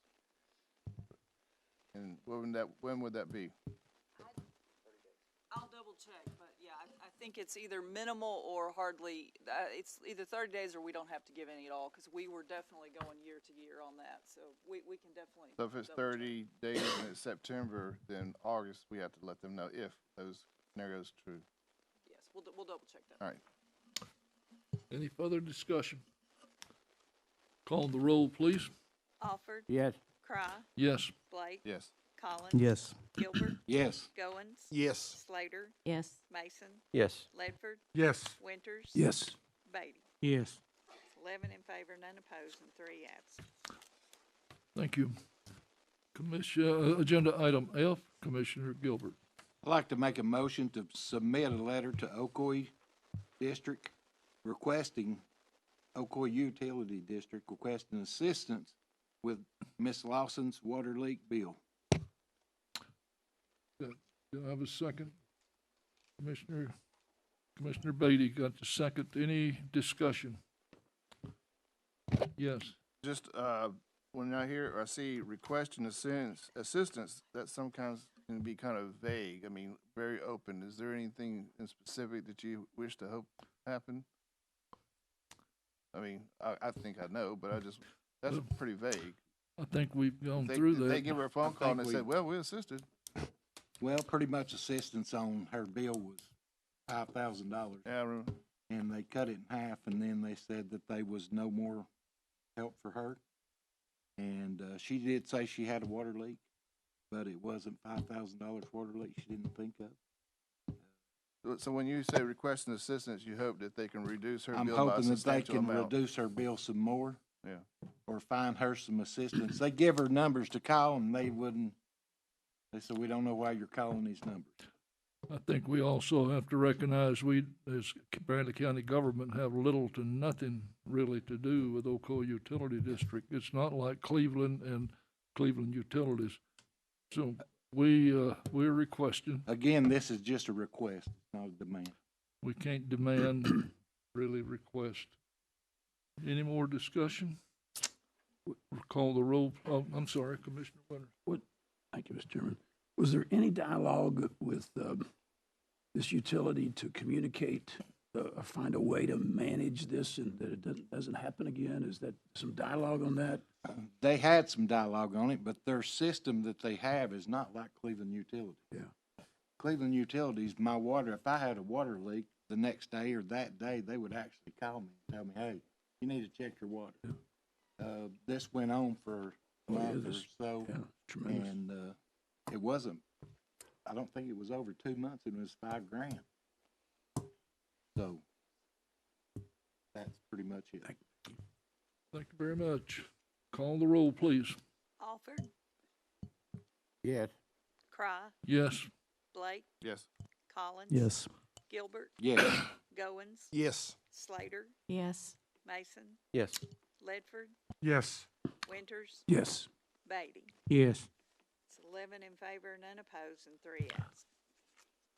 And when would that be? I'll double check, but yeah, I think it's either minimal or hardly, it's either 30 days or we don't have to give any at all, because we were definitely going year to year on that, so we can definitely. So if it's double check. 30 days and it's September, then August, we have to let them know if those scenarios are true. Yes, we'll double check that. All right. Any further discussion? Call the roll, please. Alford, Yes. Cry, Yes. Blake, Yes. Collins. Yes. Gilbert, Yes. Goins. Yes. Slater, Yes. Mason, Yes. Ledford, Yes. Winters. Yes. Beatty. Yes. 11 in favor, none opposed, and 3 absent. Thank you. Agenda item F, Commissioner Gilbert. I'd like to make a motion to submit a letter to Ocoee District requesting, Ocoee Utility District requesting assistance with Miss Lawson's water leak bill. Do I have a second? Commissioner Beatty got the second. Any discussion? Yes. Just, when I hear or I see requesting assistance, that sometimes can be kind of vague. I mean, very open. Is there anything in specific that you wish to hope happen? I mean, I think I know, but that's pretty vague. I think we've gone They, through they that. give her a phone call and they think said, well, we assisted. Well, pretty much assistance on her bill was $5,000. Yeah, I remember. And they cut it in half, and then they said that there was no more help for her. And she did say she had a water leak, but it wasn't $5,000 water leak she didn't think of. So when you say requesting assistance, you hope that they can reduce her I'm bill by a hoping that they substantial can amount. reduce her bill some more Yeah. or find her some assistance. They give her numbers to call, and they wouldn't. They said, we don't know why you're calling these numbers. I think we also have to recognize we, as Bradley County government, have little to nothing really to do with Ocoee Utility District. It's not like Cleveland and Cleveland Utilities. So we're requesting, Again, this is just a request, it's not a demand. we can't demand, really request. Any more discussion? Call the roll. Oh, I'm sorry, Commissioner Winters. Thank you, Mr. Chairman. Was there any dialogue with this utility to communicate or find a way to manage this and that it doesn't happen again? Is that some dialogue on that? They had some dialogue on it, but their system that they have is not like Cleveland Utilities. Yeah. Cleveland Utilities, my water, if I had a water leak the next day or that day, they would actually call me and tell me, hey, you need to check your water. This went on for a month or so. Yeah, tremendous. And it wasn't, I don't think it was over 2 months, it was $5,000. So that's pretty much it. Thank you very much. Call the roll, please. Alford, Yes. Cry, Yes. Blake, Yes. Collins. Yes. Gilbert, Yes. Goins, Yes. Slater, Yes. Mason, Yes. Ledford, Yes. Winters, Yes. Beatty. Yes. It's 11 in favor, none opposed, and 3 absent.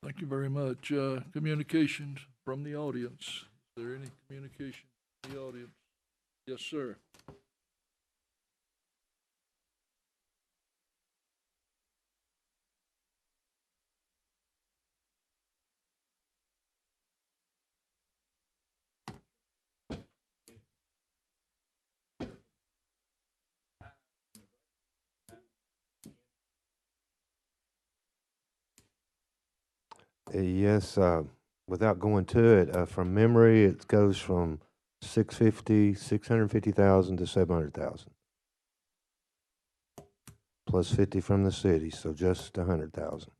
Thank you very much. Communications from the audience. Is there any communication from the audience? Yes, sir. Yes, without going to it, from memory, it goes from 650,000 to 700,000. Plus 50 from the city, so just 100,000.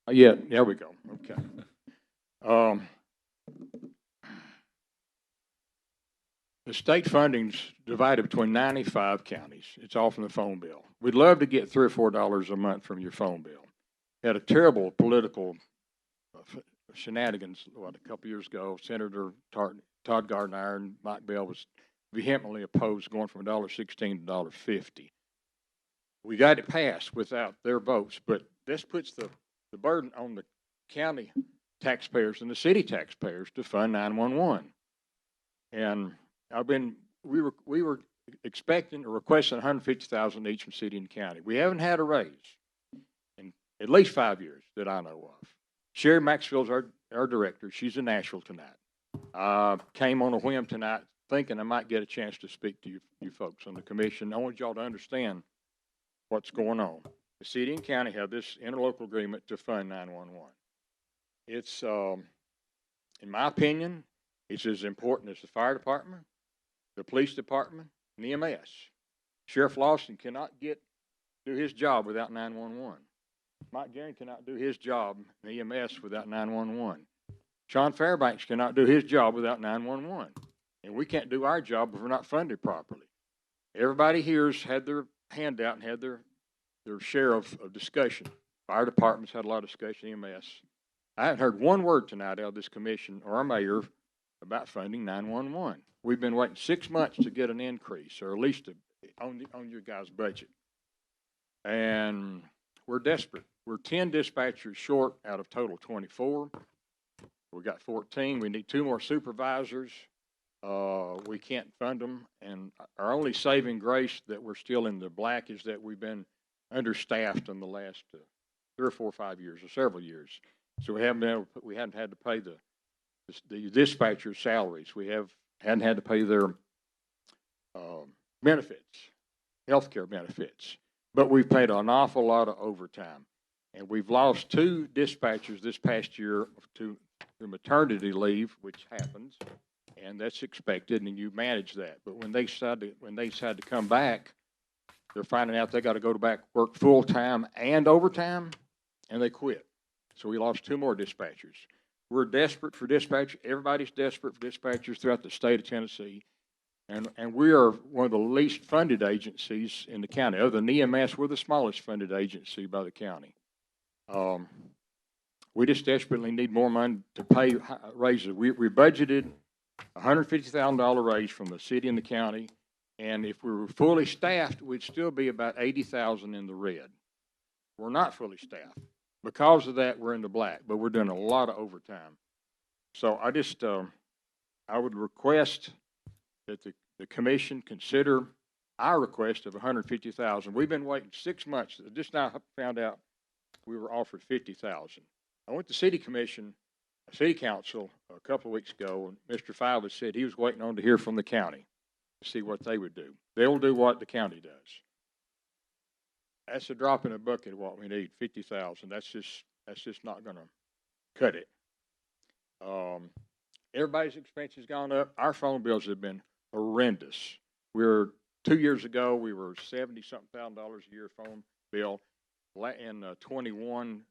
Yeah, there we go, okay. The state funding's divided between 95 counties. It's all from the phone bill. We'd love to get $3 or $4 a month from your phone bill. Had a terrible political shenanigans, a couple years ago. Senator Todd Gardner and Mike Bell was vehemently opposed going from $1.16 to $1.50. We got it passed without their votes, but this puts the burden on the county taxpayers and the city taxpayers to fund 911. And we were expecting or requesting $150,000 each from city and county. We haven't had a raise in at least 5 years that I know of. Sherry Maxfield's our director. She's in Nashville tonight. Came on a whim tonight thinking I might get a chance to speak to you folks on the commission. I want y'all to understand what's going on. The city and county have this interlocal agreement to fund 911. It's, in my opinion, it's as important as the fire department, the police department, and EMS. Sheriff Lawson cannot do his job without 911. Mike Guerin cannot do his job in EMS without 911. Sean Fairbanks cannot do his job without 911. And we can't do our job if we're not funded properly. Everybody here's had their hand out and had their share of discussion. Fire department's had a lot of discussion, EMS. I haven't heard one word tonight out of this commission or our mayor about funding 911. We've been waiting 6 months to get an increase, or at least on your guys' budget. And we're desperate. We're 10 dispatchers short out of total 24. We got 14. We need 2 more supervisors. We can't fund them. And our only saving grace that we're still in the black is that we've been understaffed in the last 3 or 4 or 5 years, or several years. So we hadn't had to pay the dispatchers' salaries. We hadn't had to pay their benefits, health care benefits. But we've paid an awful lot of overtime. And we've lost 2 dispatchers this past year to maternity leave, which happens, and that's expected, and you manage that. But when they decide to come back, they're finding out they got to go back work full time and overtime, and they quit. So we lost 2 more dispatchers. We're desperate for dispatchers. Everybody's desperate for dispatchers throughout the state of Tennessee. And we are one of the least funded agencies in the county. Other than EMS, we're the smallest funded agency by the county. We just desperately need more money to pay raises. We budgeted $150,000 raise from the city and the county, and if we were fully staffed, we'd still be about $80,000 in the red. We're not fully staffed. Because of that, we're in the black, but we're doing a lot of overtime. So I would request that the commission consider our request of $150,000. We've been waiting 6 months. Just now found out we were offered $50,000. I went to city council a couple of weeks ago, and Mr. Five said he was waiting on to hear from the county to see what they would do. They'll do what the county does. That's a drop in the bucket of what we need, $50,000. That's just not going to cut it. Everybody's expenses gone up. Our phone bills have been horrendous. 2 years ago, we were $70-something thousand a year phone bill. In 21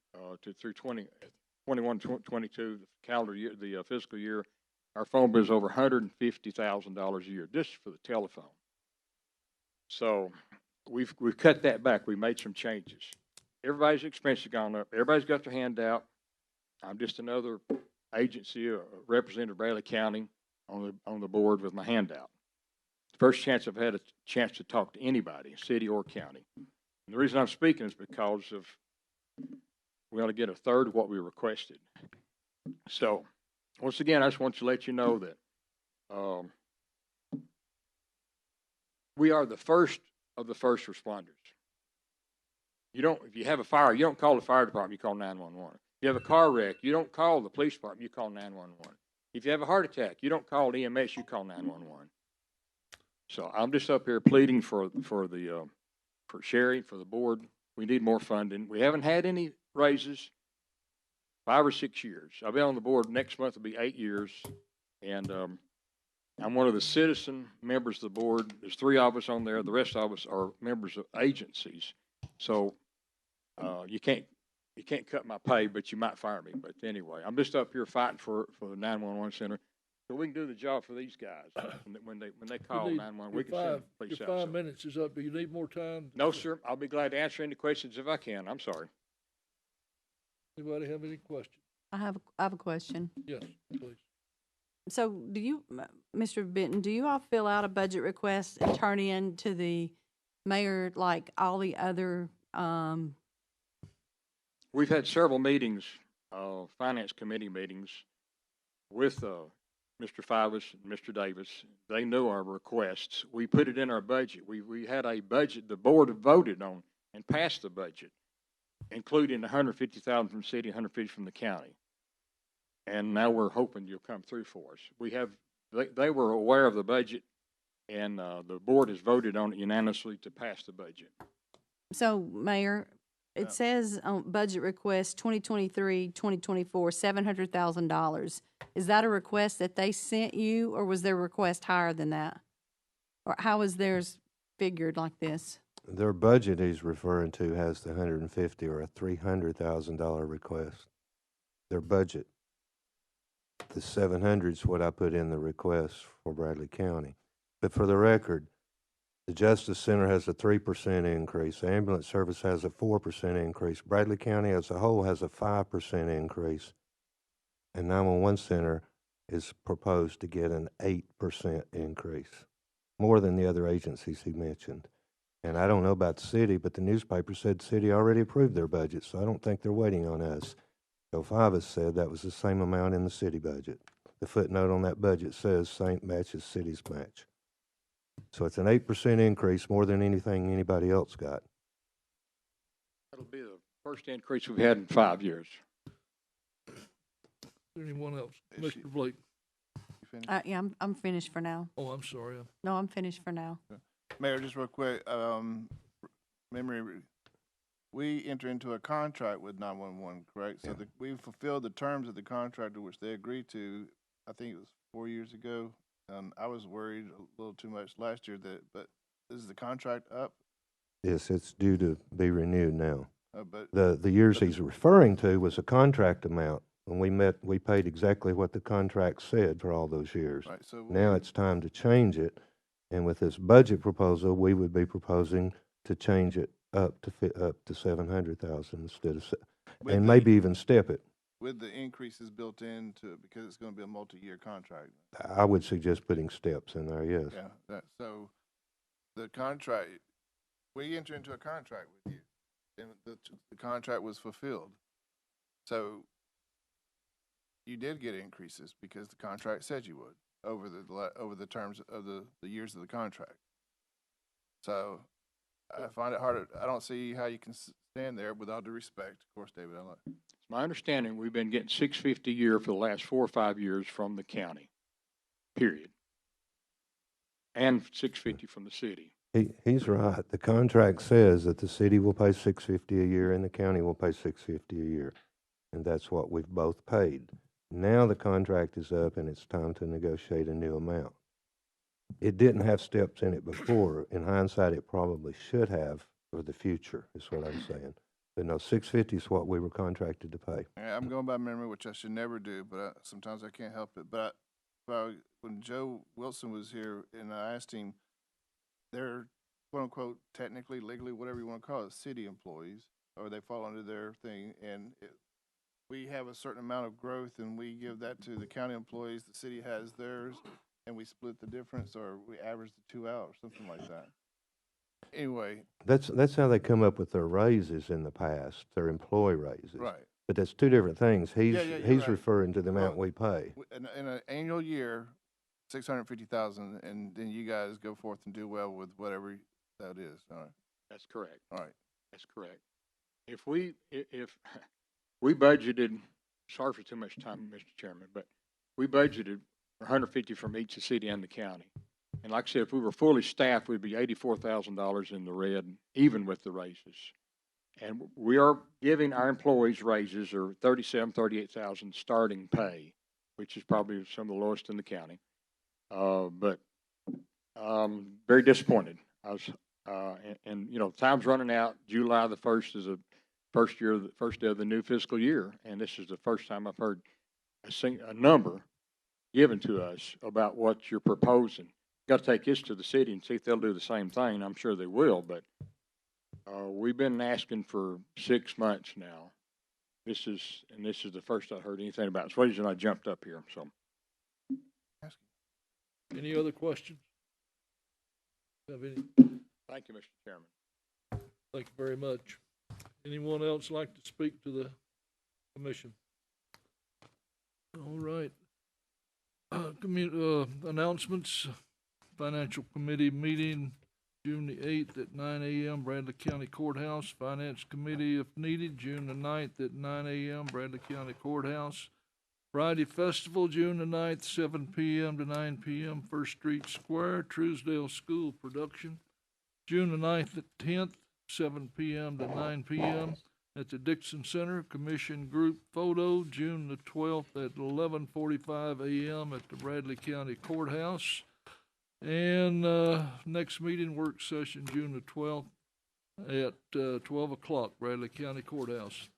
through 21, 22, the calendar year, the fiscal year, our phone bill is over $150,000 a year just for the telephone. So we've cut that back. We made some changes. Everybody's expenses gone up. Everybody's got their hand out. I'm just another agency, Representative Bradley County, on the board with my hand out. First chance I've had a chance to talk to anybody, city or county. And the reason I'm speaking is because we ought to get a third of what we requested. So, once again, I just want to let you know that we are the first of the first responders. If you have a fire, you don't call the fire department, you call 911. If you have a car wreck, you don't call the police department, you call 911. If you have a heart attack, you don't call EMS, you call 911. So I'm just up here pleading for Sherry, for the board. We need more funding. We haven't had any raises 5 or 6 years. I've been on the board. Next month will be 8 years, and I'm one of the citizen members of the board. There's 3 of us on there. The rest of us are members of agencies. So you can't you can't cut my pay, but you might fire me. But anyway, I'm just up here fighting for the 911 center, so we can do the job for these guys when they call You need- 911. your We can send five- the police Your out. 5 So. minutes is up. Do you need more time? No, sir. I'll be glad to answer any questions if I can. I'm sorry. Anybody have any questions? I have a question. Yes, please. So do you, Mr. Benton, do you all fill out a budget request and turn in to the mayor like all the other, We've had several meetings, finance committee meetings with Mr. Fivas and Mr. Davis. They know our requests. We put it in our budget. We had a budget the board voted on and passed the budget, including $150,000 from the city, $150,000 from the county. And now we're hoping you'll come through for us. They were aware of the budget, and the board has voted on it unanimously to pass the budget. so Mayor, it says on budget request 2023, 2024, $700,000. Is that a request that they sent you, or was their request higher than that? Or how is theirs figured like this? Their budget he's referring to has the $150,000 or a $300,000 request. Their budget. The 700 is what I put in the request for Bradley County. But for the record, the Justice Center has a 3% increase. The ambulance service has a 4% increase. Bradley County as a whole has a 5% increase. And 911 Center is proposed to get an 8% increase, more than the other agencies he mentioned. And I don't know about the city, but the newspaper said the city already approved their budget, so I don't think they're waiting on us. So Fivas said that was the same amount in the city budget. The footnote on that budget says same match as city's match. So it's an 8% increase, more than anything anybody else got. That'll be the first increase we've had in 5 years. Anyone else? Is she- Mr. Blake? You finished? Yeah, I'm finished for now. Oh, I'm sorry. No, I'm finished for now. Mayor, just real quick, we enter into a contract with 911, correct? So we fulfilled the terms of the contract to which they agreed to, I think it was 4 years ago. And I was worried a little too much last year but is the contract up? Yes, it's due to be renewed now. But The years he's referring to was a contract amount. When we met, we paid exactly what the contract said for all those years. right, so Now it's time to change it, and with this budget proposal, we would be proposing to change it up to 700,000 instead of, with and the- maybe even step it. with the increases built into it because it's going to be a multi-year contract. I would suggest putting steps in there, yes. Yeah, so the contract, we enter into a contract with you, and the contract was fulfilled. So you did get increases because the contract said you would over the terms of the years of the contract. So I find it hard. I don't see how you can stand there with all due respect. Of course, David, It's my understanding we've been getting $650 a year for the last 4 or 5 years from the county, period. And $650 from the city. He's right. The contract says that the city will pay $650 a year and the county will pay $650 a year. And that's what we've both paid. Now the contract is up and it's time to negotiate a new amount. It didn't have steps in it before. In hindsight, it probably should have for the future, is what I'm saying. But no, $650 is what we were contracted to pay. yeah, I'm going by memory, which I should never do, but sometimes I can't help it. But when Joe Wilson was here and I asked him, they're quote unquote, technically, legally, whatever you want to call it, city employees, or they fall under their thing. And we have a certain amount of growth and we give that to the county employees. The city has theirs and we split the difference, or we average the two out or something like that. Anyway. That's how they come up with their raises in the past, their employee raises. Right. But that's two different things. He's right. referring to the amount we pay. In an annual year, 650,000, and then you guys go forth and do well with whatever that is. All right. That's correct. All right. That's correct. If we budgeted, sorry for too much time, Mr. Chairman, but we budgeted $150 from each the city and the county. And like I said, if we were fully staffed, we'd be $84,000 in the red, even with the raises. And we are giving our employees raises, or $38,000 starting pay, which is probably some of the lowest in the county. But very disappointed. I was, and you know, time's running out. July the 1st is a first day of the new fiscal year, and this is the first time I've heard a number given to us about what you're proposing. Got to take this to the city and see if they'll do the same thing. I'm sure they will, but we've been asking for 6 months now. This is the first I heard anything about it. It's the reason I jumped up here, so. Any other questions? Have any? Thank you, Mr. Chairman. Thank you very much. Anyone else like to speak to the commission? All right. Announcements, Financial Committee meeting, June the 8th at 9 a.m., Bradley County Courthouse. Finance Committee, if needed, June the 9th at 9 a.m., Bradley County Courthouse. Friday Festival, June the 9th, 7 p.m. to 9 p.m., First Street Square, Truesdale School Production. June the 9th at 10th, 7 p.m. to 9 p.m. at the Dixon Center, Commission Group Photo, June the 12th at 11:45 a.m. at the Bradley County Courthouse. And next meeting, work session, June the 12th at 12 o'clock, Bradley County Courthouse.